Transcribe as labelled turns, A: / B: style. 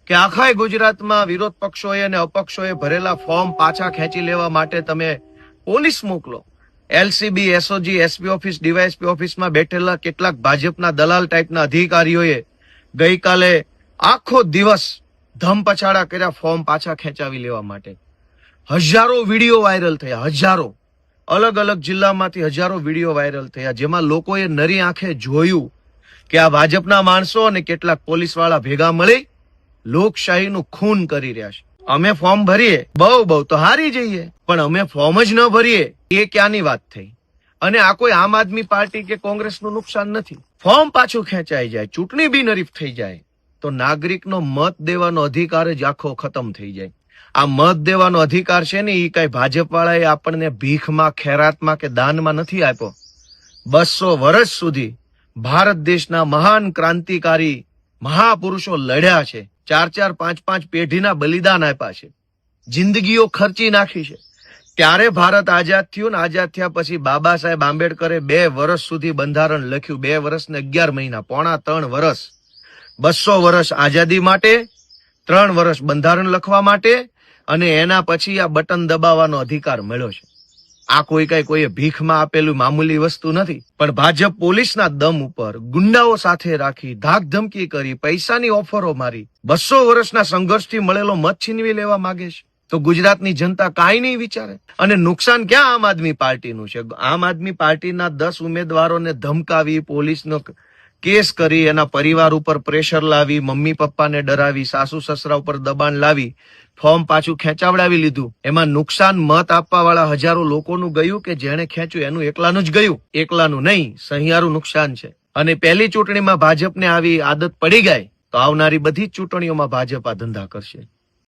A: કે આખા ગુજરાતમાં વિરોધ પક્ષોએ અને અપક્ષોએ ભરેલા ફોર્મ પાછા ખેંચી લેવા માટે તમે પોલીસ મોકલો. LCB, SOG, SP office, DYSP ઓફિસમાં બેઠેલા કેટલાક ભાજપના દલાલ ટાઈપના અધિકારીઓએ ગઈકાલે આખો દિવસ ધમપછાડા કર્યા ફોર્મ પાછા ખેંચાવી લેવા માટે. હજારો વિડીયો વાયરલ થયા, હજારો અલગ અલગ જિલ્લામાંથી હજારો વિડીયો વાયરલ થયા, જેમાં લોકોએ નરી આંખે જોયું કે આ ભાજપના માણસો અને કેટલાક પોલીસ વાળા ભેગા મળી લોકશાહીનું ખૂન કરી રહ્યા છે. અમે ફોર્મ ભરીએ બહુ તો હારી જઈએ, પણ અમે ફોર્મ જ ન ભરીએ એ ક્યાંની વાત થઈ? અને આ કોઈ આમ આદમી પાર્ટી કે કોંગ્રેસનું નુકસાન નથી. ફોર્મ પાછું ખેંચાઈ જાય, ચૂંટણી બિનહરીફ થઈ જાય તો નાગરિકનો મત દેવાનો અધિકાર જ આખો ખતમ થઈ જાય. આ મત દેવાનો અધિકાર છે ને એ કઈ ભાજપ વાળાએ આપણને ભીખમાં, ખેરાતમાં કે દાનમાં નથી આપ્યો. 200 વર્ષ સુધી ભારત દેશના મહાન ક્રાંતિકારી મહાપુરુષો લડ્યા છે, 4-4, 5-5 પેઢીના બલિદાન આપ્યા છે, જિંદગીઓ ખર્ચી નાખી છે. ત્યારે ભારત આઝાદ થયું ને આઝાદ થયા પછી બાબા સાહેબ આંબેડકરે 2 વર્ષ સુધી બંધારણ લખ્યું. 2 વર્ષ ને 11 મહિના, પોણા 3 વર્ષ. 200 વર્ષ આઝાદી માટે, 3 વર્ષ બંધારણ લખવા માટે, અને એના પછી આ બટન દબાવવાનો અધિકાર મળ્યો છે. આ કોઈએ ભીખમાં આપેલું મામૂલી વસ્તુ નથી. પણ ભાજપ પોલીસના દમ ઉપર ગુંડાઓ સાથે રાખી, ધાક ધમકી કરી, પૈસાની ઓફરો મારી 200 વર્ષના સંઘર્ષથી મળેલો મત છીનવી લેવા માંગે છે. તો ગુજરાતની જનતા કાંઈ નહીં વિચારે. અને નુકસાન ક્યાં આમ આદમી પાર્ટીનું છે? આમ આદમી પાર્ટીના 10 ઉમેદવારોને ધમકાવી, પોલીસનો કેસ કરી, એના પરિવાર ઉપર પ્રેશર લાવી, મમ્મી પપ્પાને ડરાવી, સાસુ સસરા ઉપર દબાણ લાવી ફોર્મ પાછું ખેંચાવડાવી લીધું. એમાં નુકસાન મત આપવા વાળા હજારો લોકોનું ગયું કે જેણે ખેંચ્યું એનું એકલાનું જ ગયું, એકલાનું નહીં, સહિયારું નુકસાન છે. અને પહેલી ચૂંટણીમાં ભાજપને આવી આદત પડી ગઈ તો આવનારી બધી જ ચૂંટણીઓમાં ભાજપ આ ધંધા કરશે.